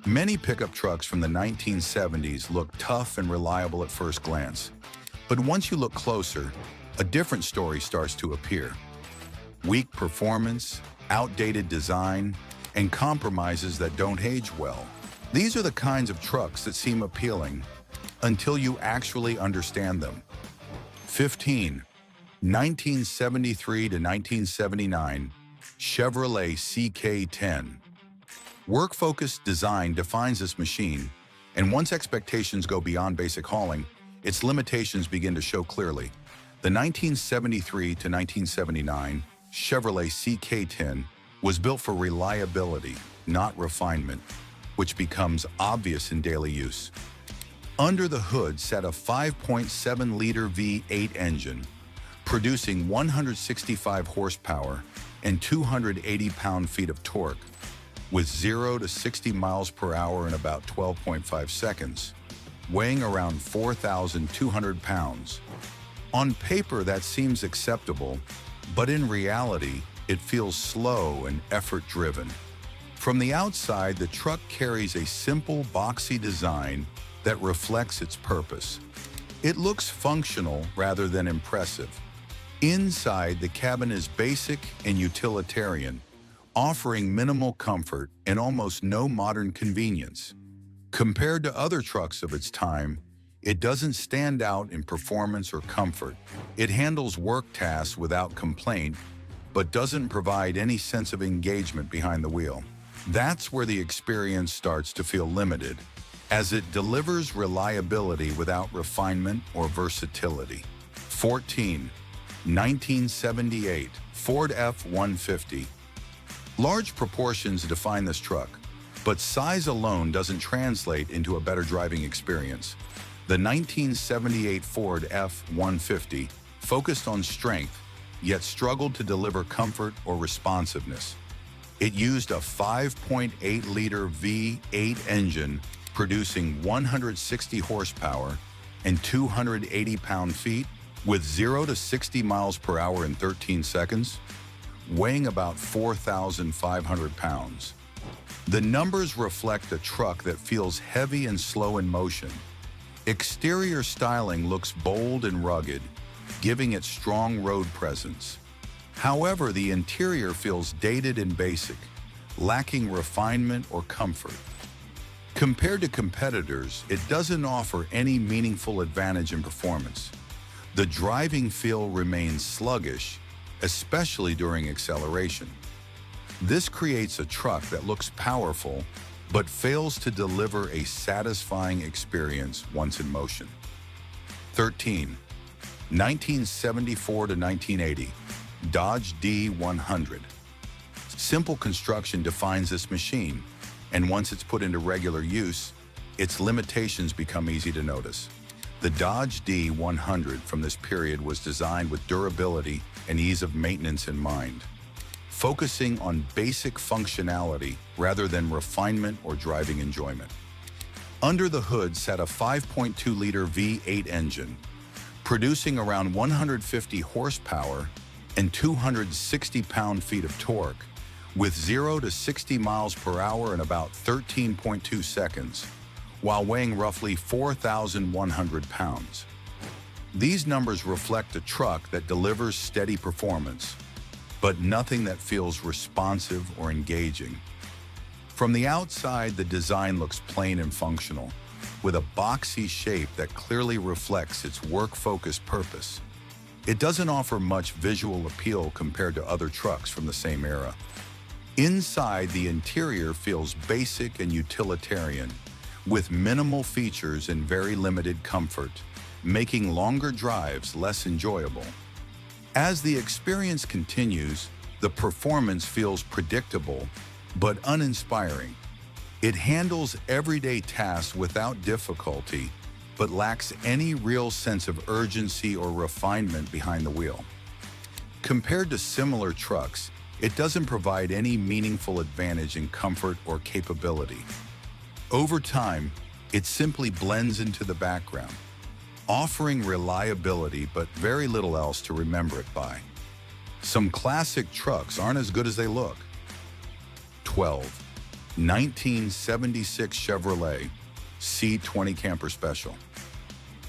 Many pickup trucks from the 1970s look tough and reliable at first glance. But once you look closer, a different story starts to appear. Weak performance, outdated design, and compromises that don't age well. These are the kinds of trucks that seem appealing until you actually understand them. 15. 1973 to 1979 Chevrolet CK10. Work-focused design defines this machine, and once expectations go beyond basic hauling, its limitations begin to show clearly. The 1973 to 1979 Chevrolet CK10 was built for reliability, not refinement, which becomes obvious in daily use. Under the hood sat a 5.7-liter V8 engine, producing 165 horsepower and 280 pound-feet of torque, with 0 to 60 miles per hour in about 12.5 seconds, weighing around 4,200 pounds. On paper, that seems acceptable, but in reality, it feels slow and effort-driven. From the outside, the truck carries a simple, boxy design that reflects its purpose. It looks functional rather than impressive. Inside, the cabin is basic and utilitarian, offering minimal comfort and almost no modern convenience. Compared to other trucks of its time, it doesn't stand out in performance or comfort. It handles work tasks without complaint, but doesn't provide any sense of engagement behind the wheel. That's where the experience starts to feel limited, as it delivers reliability without refinement or versatility. 14. 1978 Ford F-150. Large proportions define this truck, but size alone doesn't translate into a better driving experience. The 1978 Ford F-150 focused on strength, yet struggled to deliver comfort or responsiveness. It used a 5.8-liter V8 engine, producing 160 horsepower and 280 pound-feet, with 0 to 60 miles per hour in 13 seconds, weighing about 4,500 pounds. The numbers reflect a truck that feels heavy and slow in motion. Exterior styling looks bold and rugged, giving it strong road presence. However, the interior feels dated and basic, lacking refinement or comfort. Compared to competitors, it doesn't offer any meaningful advantage in performance. The driving feel remains sluggish, especially during acceleration. This creates a truck that looks powerful, but fails to deliver a satisfying experience once in motion. 13. 1974 to 1980 Dodge D100. Simple construction defines this machine, and once it's put into regular use, its limitations become easy to notice. The Dodge D100 from this period was designed with durability and ease of maintenance in mind, focusing on basic functionality rather than refinement or driving enjoyment. Under the hood sat a 5.2-liter V8 engine, producing around 150 horsepower and 260 pound-feet of torque, with 0 to 60 miles per hour in about 13.2 seconds, while weighing roughly 4,100 pounds. These numbers reflect a truck that delivers steady performance, but nothing that feels responsive or engaging. From the outside, the design looks plain and functional, with a boxy shape that clearly reflects its work-focused purpose. It doesn't offer much visual appeal compared to other trucks from the same era. Inside, the interior feels basic and utilitarian, with minimal features and very limited comfort, making longer drives less enjoyable. As the experience continues, the performance feels predictable but uninspiring. It handles everyday tasks without difficulty, but lacks any real sense of urgency or refinement behind the wheel. Compared to similar trucks, it doesn't provide any meaningful advantage in comfort or capability. Over time, it simply blends into the background, offering reliability but very little else to remember it by. Some classic trucks aren't as good as they look. 12. 1976 Chevrolet C20 Camper Special.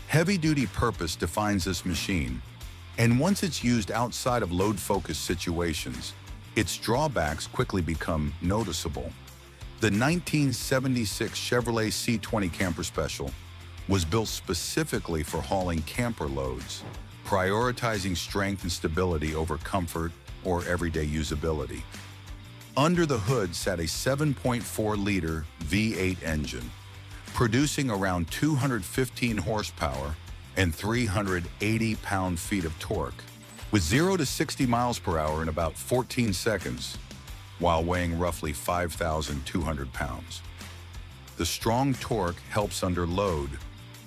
Heavy-duty purpose defines this machine, and once it's used outside of load-focused situations, its drawbacks quickly become noticeable. The 1976 Chevrolet C20 Camper Special was built specifically for hauling camper loads, prioritizing strength and stability over comfort or everyday usability. Under the hood sat a 7.4-liter V8 engine, producing around 215 horsepower and 380 pound-feet of torque, with 0 to 60 miles per hour in about 14 seconds, while weighing roughly 5,200 pounds. The strong torque helps under load,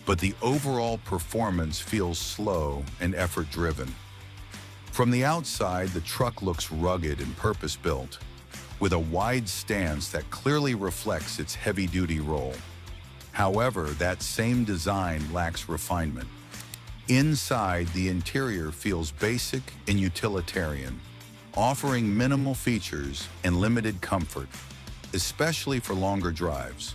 but the overall performance feels slow and effort-driven. From the outside, the truck looks rugged and purpose-built, with a wide stance that clearly reflects its heavy-duty role. However, that same design lacks refinement. Inside, the interior feels basic and utilitarian, offering minimal features and limited comfort, especially for longer drives.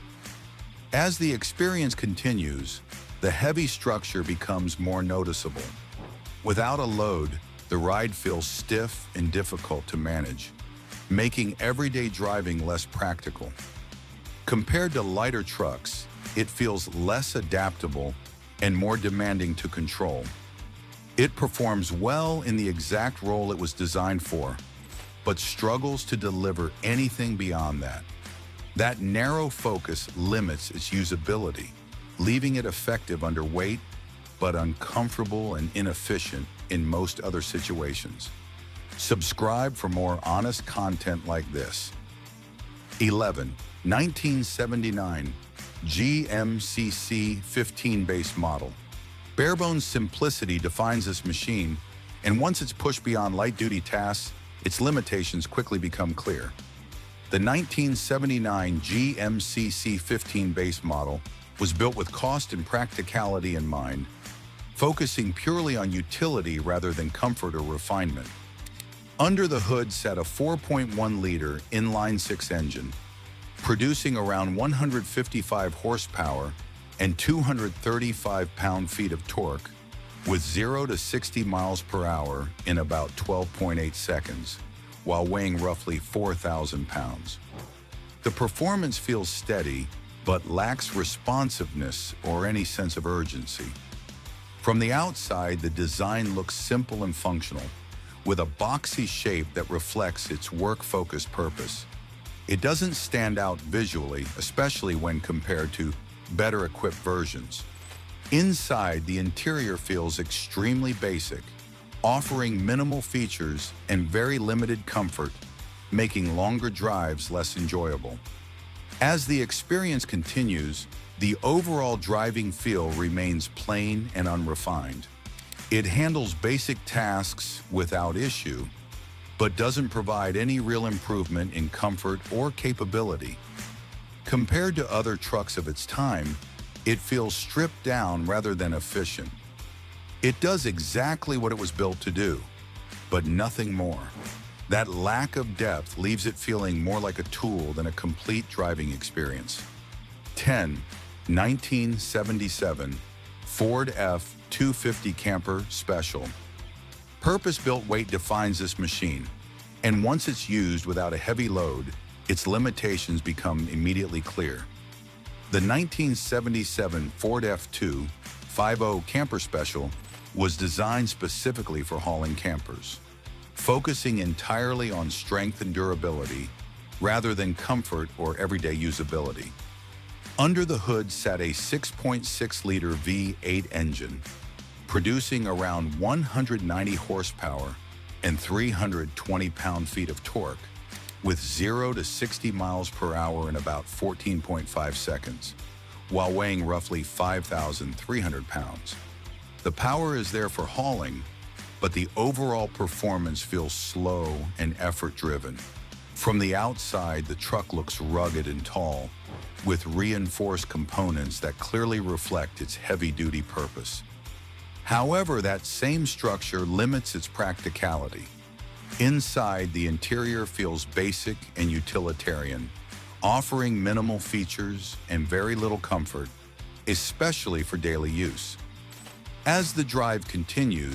As the experience continues, the heavy structure becomes more noticeable. Without a load, the ride feels stiff and difficult to manage, making everyday driving less practical. Compared to lighter trucks, it feels less adaptable and more demanding to control. It performs well in the exact role it was designed for, but struggles to deliver anything beyond that. That narrow focus limits its usability, leaving it effective under weight, but uncomfortable and inefficient in most other situations. Subscribe for more honest content like this. 11. 1979 GMCC 15 base model. Barebones simplicity defines this machine, and once it's pushed beyond light-duty tasks, its limitations quickly become clear. The 1979 GMCC 15 base model was built with cost and practicality in mind, focusing purely on utility rather than comfort or refinement. Under the hood sat a 4.1-liter inline-six engine, producing around 155 horsepower and 235 pound-feet of torque, with 0 to 60 miles per hour in about 12.8 seconds, while weighing roughly 4,000 pounds. The performance feels steady, but lacks responsiveness or any sense of urgency. From the outside, the design looks simple and functional, with a boxy shape that reflects its work-focused purpose. It doesn't stand out visually, especially when compared to better-equipped versions. Inside, the interior feels extremely basic, offering minimal features and very limited comfort, making longer drives less enjoyable. As the experience continues, the overall driving feel remains plain and unrefined. It handles basic tasks without issue, but doesn't provide any real improvement in comfort or capability. Compared to other trucks of its time, it feels stripped down rather than efficient. It does exactly what it was built to do, but nothing more. That lack of depth leaves it feeling more like a tool than a complete driving experience. 10. 1977 Ford F-250 Camper Special. Purpose-built weight defines this machine, and once it's used without a heavy load, its limitations become immediately clear. The 1977 Ford F-250 Camper Special was designed specifically for hauling campers, focusing entirely on strength and durability rather than comfort or everyday usability. Under the hood sat a 6.6-liter V8 engine, producing around 190 horsepower and 320 pound-feet of torque, with 0 to 60 miles per hour in about 14.5 seconds, while weighing roughly 5,300 pounds. The power is there for hauling, but the overall performance feels slow and effort-driven. From the outside, the truck looks rugged and tall, with reinforced components that clearly reflect its heavy-duty purpose. However, that same structure limits its practicality. Inside, the interior feels basic and utilitarian, offering minimal features and very little comfort, especially for daily use. As the drive continues,